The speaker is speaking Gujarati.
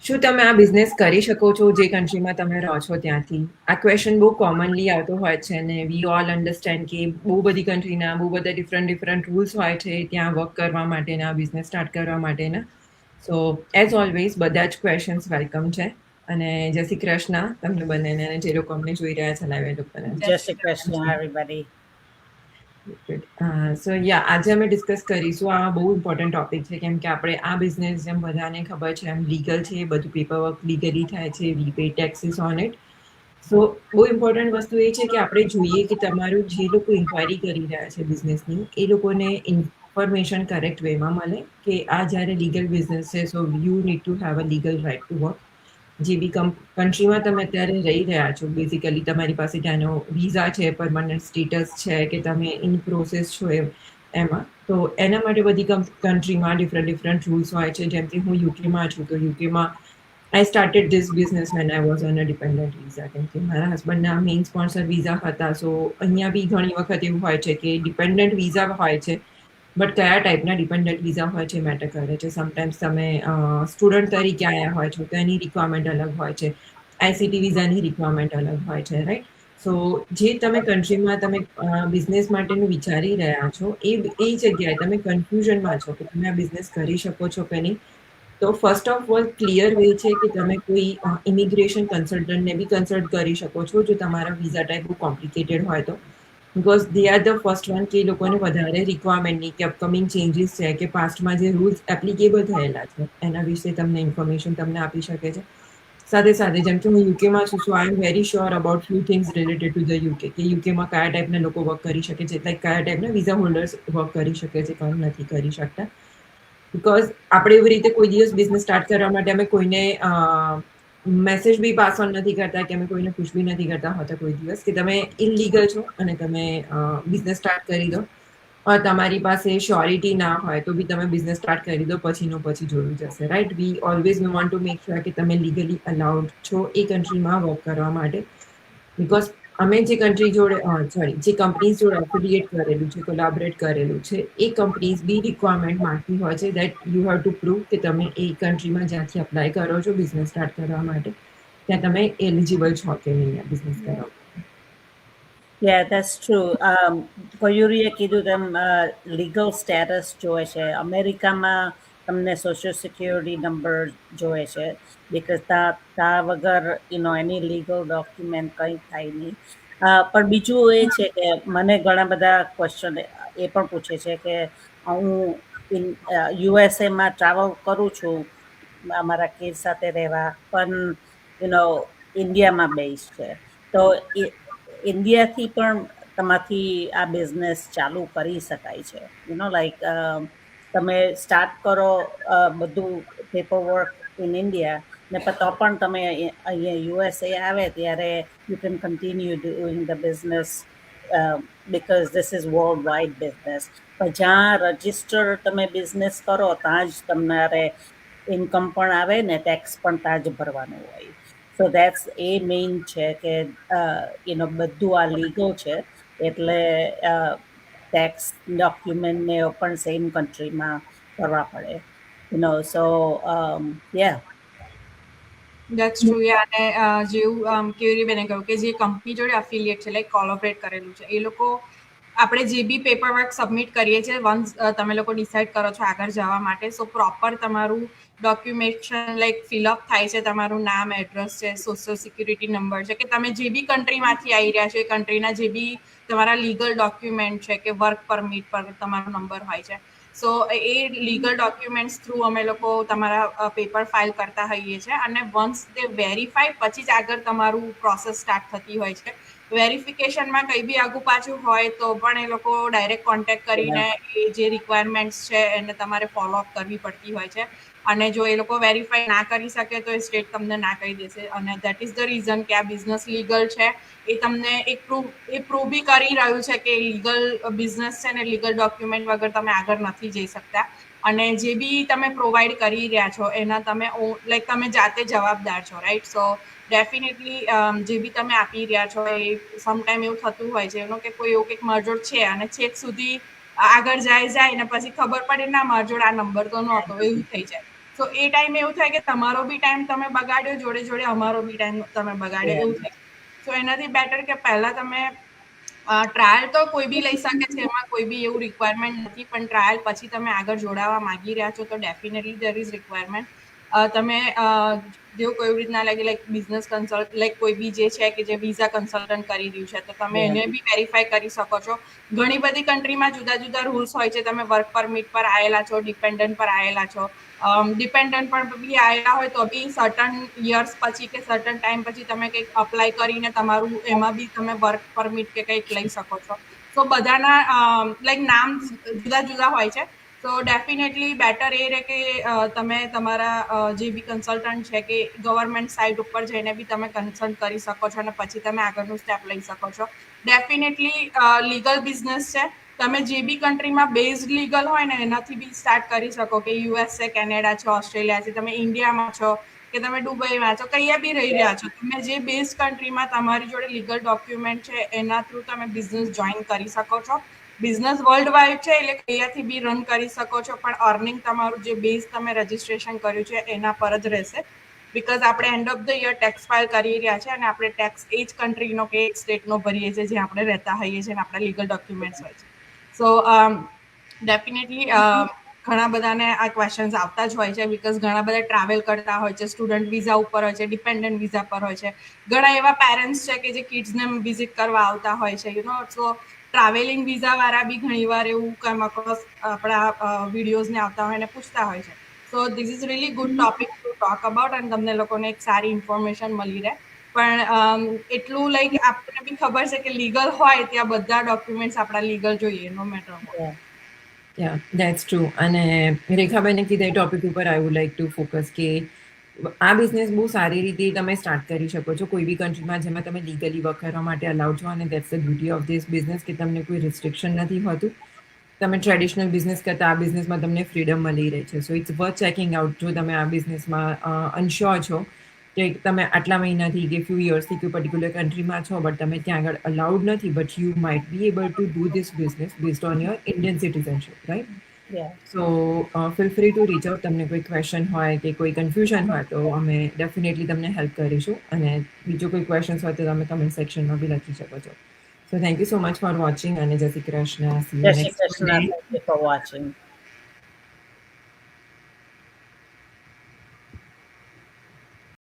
શું તમે આ બિઝનેસ કરી શકો છો જે કન્ટ્રીમાં તમે રહો છો ત્યાંથી? આ ક્વેશ્ચન બહુ કોમનલી આવતો હોય છે અને વી ઓલ અન્ડરસ્ટેન્ડ કે બહુ બધી કન્ટ્રીના બહુ બધા ડિફરન્ટ રૂલ્સ હોય છે ત્યાં વર્ક કરવા માટેના, બિઝનેસ સ્ટાર્ટ કરવા માટેના. સો એઝ ઓલવેઝ બધા જ ક્વેશ્ચન્સ વેલકમ છે. અને જય શ્રી કૃષ્ણ તમને બંનેને, અને જે લોકો અમને જોઈ રહ્યા છે લાઈવ એ લોકોને. જય શ્રી કૃષ્ણ everybody. સો આજે અમે ડિસ્કસ કરીશું. આ બહુ ઇમ્પોર્ટન્ટ ટોપિક છે કેમ કે આપણે આ બિઝનેસ જેમ બધાને ખબર છે એમ લીગલ છે, બધું પેપરવર્ક લીગલી થાય છે, વી પે ટેક્સીસ ઓન ઇટ. સો બહુ ઇમ્પોર્ટન્ટ વસ્તુ એ છે કે આપણે જોઈએ કે તમારું જે લોકો ઇન્ક્વાયરી કરી રહ્યા છે બિઝનેસની, એ લોકોને ઇન્ફોર્મેશન કરેક્ટ વેમાં મળે કે આ જ્યારે લીગલ બિઝનેસ છે, so you need to have a legal right to work. જે બી કન્ટ્રીમાં તમે અત્યારે રહી રહ્યા છો, બેઝિકલી તમારી પાસે ત્યાંનો વિઝા છે, પરમનન્ટ સ્ટેટસ છે કે તમે ઇન પ્રોસેસ છો એમાં, તો એના માટે બધી કન્ટ્રીમાં ડિફરન્ટ રૂલ્સ હોય છે. જેમ કે હું યુકેમાં છું, તો યુકેમાં I started this business when I was on a dependent visa, કેમ કે મારા હસબન્ડના મેઇન સ્પોન્સર વિઝા હતા. સો અહીંયા બી ઘણી વખત એવું હોય છે કે ડિપેન્ડન્ટ વિઝા હોય છે, બટ કયા ટાઈપના ડિપેન્ડન્ટ વિઝા હોય છે મેટર કરે છે. સમટાઈમ્સ તમે સ્ટુડન્ટ તરીકે આવ્યા હોય છો તો એની રિક્વાયરમેન્ટ અલગ હોય છે, આઈસીટી વિઝાની રિક્વાયરમેન્ટ અલગ હોય છે, રાઈટ? સો જે તમે કન્ટ્રીમાં તમે બિઝનેસ માટેનું વિચારી રહ્યા છો, એ જગ્યાએ તમે કન્ફ્યુઝનમાં છો કે તમે આ બિઝનેસ કરી શકો છો કે નહીં. તો first of all clear way છે કે તમે કોઈ ઇમિગ્રેશન કન્સલ્ટન્ટને બી કન્સલ્ટ કરી શકો છો જો તમારા વિઝા ટાઈપ બહુ કોમ્પ્લિકેટેડ હોય તો. Because they are the first one કે એ લોકોને વધારે રિક્વાયરમેન્ટની કે અપકમિંગ ચેન્જીસ છે કે પાસ્ટમાં જે રૂલ્સ એપ્લિકેબલ થયેલા છે એના વિશે તમને ઇન્ફોર્મેશન તમને આપી શકે છે. સાથે સાથે જેમ કે હું યુકેમાં છું, so I am very sure about few things related to the UK કે યુકેમાં કયા ટાઈપના લોકો વર્ક કરી શકે છે, લાઈક કયા ટાઈપના વિઝા હોલ્ડર્સ વર્ક કરી શકે છે, કોણ નથી કરી શકતા. બિકોઝ આપણે એવી રીતે કોઈ દિવસ બિઝનેસ સ્ટાર્ટ કરવા માટે અમે કોઈને મેસેજ બી પાસ ઓન નથી કરતા કે અમે કોઈને પુશ બી નથી કરતા હોતા કોઈ દિવસ કે તમે ઇનલીગલ છો અને તમે બિઝનેસ સ્ટાર્ટ કરી દો. તમારી પાસે શ્યોરિટી ના હોય તો બી તમે બિઝનેસ સ્ટાર્ટ કરી દો, પછીનું પછી જોયું જશે, right? V always we want to make sure કે તમે લીગલી અલાઉડ છો એ કન્ટ્રીમાં વર્ક કરવા માટે. બિકોઝ અમે જે કન્ટ્રી જોડે જે કંપનીઝ જોડે એફિલિએટ કરેલું છે, કોલાબરેટ કરેલું છે, એ કંપનીઝ બી રિક્વાયરમેન્ટ માંગતી હોય છે that you have to prove કે તમે એ કન્ટ્રીમાં જ્યાંથી અપ્લાય કરો છો બિઝનેસ સ્ટાર્ટ કરવા માટે, ત્યાં તમે એલિજિબલ છો કે નહીં બિઝનેસ કરવા. Yeah, that's true. કોયુરીએ કીધું તેમ લીગલ સ્ટેટસ જોવે છે. અમેરિકામાં તમને સોશિયલ સિક્યુરિટી નંબર જોવે છે, બિકોઝ તા વગર એની લીગલ ડોક્યુમેન્ટ કંઈ થાય નહીં. પણ બીજું એ છે કે મને ઘણા બધા ક્વેશ્ચન એ પણ પૂછે છે કે હું યુએસએમાં ટ્રાવેલ કરું છું અમારા કિડ સાથે રહેવા, પણ ઇન્ડિયામાં બેઝ છે, તો ઇન્ડિયાથી પણ તમાથી આ બિઝનેસ ચાલુ કરી શકાય છે. લાઈક તમે સ્ટાર્ટ કરો બધું પેપર વર્ક ઇન ઇન્ડિયા, ને તો પણ તમે અહીંયા યુએસએ આવે ત્યારે you can continue doing the business because this is world wide business. પણ જ્યાં રજિસ્ટર તમે બિઝનેસ કરો ત્યાં જ તમારે ઇન્કમ પણ આવે ને ટેક્સ પણ ત્યાં જ ભરવાનું હોય. સો દેટ્સ એ મેઇન છે કે બધું આ લીગલ છે, એટલે ટેક્સ ડોક્યુમેન્ટને પણ સેમ કન્ટ્રીમાં કરવા પડે. So yeah. That's true. અને જેવું કેવી બેને કહ્યું કે જે કંપની જોડે અફિલિએટ છે, લાઈક કોલોબરેટ કરેલું છે, એ લોકો આપણે જે બી પેપર વર્ક સબમિટ કરીએ છીએ, વન્સ તમે લોકો ડિસાઇડ કરો છો આગળ જવા માટે, સો પ્રોપર તમારું ડોક્યુમેન્ટેશન લાઈક ફિલઅપ થાય છે, તમારું નામ, એડ્રેસ છે, સોશિયલ સિક્યુરિટી નંબર છે, કે તમે જે બી કન્ટ્રીમાંથી આવી રહ્યા છો એ કન્ટ્રીના જે બી તમારા લીગલ ડોક્યુમેન્ટ છે કે વર્ક પરમિટ પર તમારો નંબર હોય છે, સો એ લીગલ ડોક્યુમેન્ટ્સ થ્રુ અમે લોકો તમારા પેપર ફાઇલ કરતા હોઈએ છીએ. અને વન્સ તે વેરીફાઈ પછી જ આગળ તમારું પ્રોસેસ સ્ટાર્ટ થતી હોય છે. વેરિફિકેશનમાં કંઈ બી આગુ પાછું હોય તો પણ એ લોકો ડાયરેક્ટ કોન્ટેક્ટ કરીને એ જે રિક્વાયરમેન્ટ્સ છે એને તમારે ફોલોઅપ કરવી પડતી હોય છે. અને જો એ લોકો વેરીફાઈ ના કરી શકે તો એ સ્ટેટ તમને ના કહી દેશે, અને દેટ ઇઝ ધ રીઝન કે આ બિઝનેસ લીગલ છે. એ તમને પ્રૂવ બી કરી રહ્યું છે કે લીગલ બિઝનેસ છે ને લીગલ ડોક્યુમેન્ટ વગર તમે આગળ નથી જઈ શકતા. અને જે બી તમે પ્રોવાઈડ કરી રહ્યા છો એના તમે લાઈક તમે જાતે જવાબદાર છો, રાઈટ? સો ડેફિનેટલી જે બી તમે આપી રહ્યા છો એ સમટાઈમ એવું થતું હોય છે કે કોઈ એવું કંઈક મરજોડ છે અને છેક સુધી આગળ જાય ને પછી ખબર પડે ના મારા જોડે આ નંબર તો નહોતો, એવું થઈ જાય. સો એ ટાઈમે એવું થાય કે તમારો બી ટાઈમ તમે બગાડ્યો, જોડે જોડે અમારો બી ટાઈમ તમે બગાડ્યો, એવું થાય. સો એનાથી બેટર કે પહેલા તમે ટ્રાયલ તો કોઈ બી લઈ શકે છે, એમાં કોઈ બી એવું રિક્વાયરમેન્ટ નથી, પણ ટ્રાયલ પછી તમે આગળ જોડાવા માંગી રહ્યા છો તો ડેફિનેટલી દેર ઇઝ રિક્વાયરમેન્ટ. તમે જેવું કોઈ રીતના લાઈક બિઝનેસ કન્સલ્ટ, લાઈક કોઈ બી જે છે કે જે વિઝા કન્સલ્ટન્ટ કરી રહ્યું છે, તો તમે એને બી વેરીફાઈ કરી શકો છો. ઘણી બધી કન્ટ્રીમાં જુદા જુદા રૂલ્સ હોય છે. તમે વર્ક પરમિટ પર આવેલા છો, ડિપેન્ડન્ટ પર આવેલા છો, ડિપેન્ડન્ટ પર બી આવેલા હોય તો બી સર્ટન યર્સ પછી કે સર્ટન ટાઈમ પછી તમે કંઈક અપ્લાય કરીને તમારું એમાં બી તમે વર્ક પરમિટ કે કંઈક લઈ શકો છો. તો બધાના લાઈક નામ જુદા જુદા હોય છે. તો ડેફિનેટલી બેટર એ રહે કે તમે તમારા જે બી કન્સલ્ટન્ટ છે કે ગવર્મેન્ટ સાઇટ ઉપર જઈને બી તમે કન્સલ્ટ કરી શકો છો અને પછી તમે આગળનું સ્ટેપ લઈ શકો છો. ડેફિનેટલી લીગલ બિઝનેસ છે. તમે જે બી કન્ટ્રીમાં બેઝડ લીગલ હોય ને એનાથી બી સ્ટાર્ટ કરી શકો, કે યુએસ છે, કેનેડા છે, ઓસ્ટ્રેલિયા છે, તમે ઇન્ડિયામાં છો કે તમે દુબઈમાં છો, કયા બી રહી રહ્યા છો, તમે જે બેઝ કન્ટ્રીમાં તમારી જોડે લીગલ ડોક્યુમેન્ટ છે એના થ્રુ તમે બિઝનેસ જોઈન કરી શકો છો. બિઝનેસ વર્લ્ડ વાઇડ છે, એટલે કયાથી બી રન કરી શકો છો, પણ અર્નિંગ તમારું જે બેઝ તમે રજીસ્ટ્રેશન કર્યું છે એના પર જ રહેશે. બિકોઝ આપણે end of the year tax file કરી રહ્યા છે અને આપણે ટેક્સ એ જ કન્ટ્રીનો કે એક સ્ટેટનો ભરીએ છીએ જ્યાં આપણે રહેતા હોઈએ છીએ અને આપણા લીગલ ડોક્યુમેન્ટ્સ હોય છે. સો ડેફિનેટલી ઘણા બધાને આ ક્વેશ્ચન્સ આવતા જ હોય છે, બિકોઝ ઘણા બધા ટ્રાવેલ કરતા હોય છે, સ્ટુડન્ટ વિઝા ઉપર હોય છે, ડિપેન્ડન્ટ વિઝા પર હોય છે, ઘણા એવા પેરેન્ટ્સ છે કે જે કિડ્સને વિઝિટ કરવા આવતા હોય છે, સો ટ્રાવેલિંગ વિઝા વાળા બી ઘણી વાર એવું કામ અક્રોસ આપણા વિડીયોઝને આવતા હોય અને પૂછતા હોય છે. So this is really good topic to talk about અને તમને લોકોને એક સારી ઇન્ફોર્મેશન મળી રહે. પણ એટલું લાઈક આપણને બી ખબર છે કે લીગલ હોય ત્યાં બધા ડોક્યુમેન્ટ્સ આપણા લીગલ જોઈએ, no matter what. Yeah that's true. અને રેખાબેને કીધા એ ટોપિક ઉપર I would like to focus કે આ બિઝનેસ બહુ સારી રીતે તમે સ્ટાર્ટ કરી શકો છો કોઈ બી કન્ટ્રીમાં જેમાં તમે લીગલી વર્ક કરવા માટે અલાઉડ છો, અને that's the beauty of this business કે તમને કોઈ રિસ્ટ્રિક્શન નથી હોતું. તમે ટ્રેડિશનલ બિઝનેસ કરતાં આ બિઝનેસમાં તમને ફ્રીડમ મળી રહે છે. So it's worth checking out જો તમે આ બિઝનેસમાં અનશ્યોર છો કે તમે આટલા મહિનાથી કે ફ્યુ યર્સથી કોઈ પર્ટિક્યુલર કન્ટ્રીમાં છો બટ તમે ત્યાં આગળ અલાઉડ નથી, but you might be able to do this business based on your Indian citizenship, right? So feel free to reach out. તમને કોઈ ક્વેશ્ચન હોય કે કોઈ કન્ફ્યુઝન હોય તો અમે ડેફિનેટલી તમને હેલ્પ કરીશું, અને બીજો કોઈ ક્વેશ્ચન્સ હોય તો તમે કમેન્ટ સેક્શનમાં બી લખી શકો છો. So thank you so much for watching, and Jai Shri Krishna. See you જય Shri next Krishna. Monday. Thank you for watching.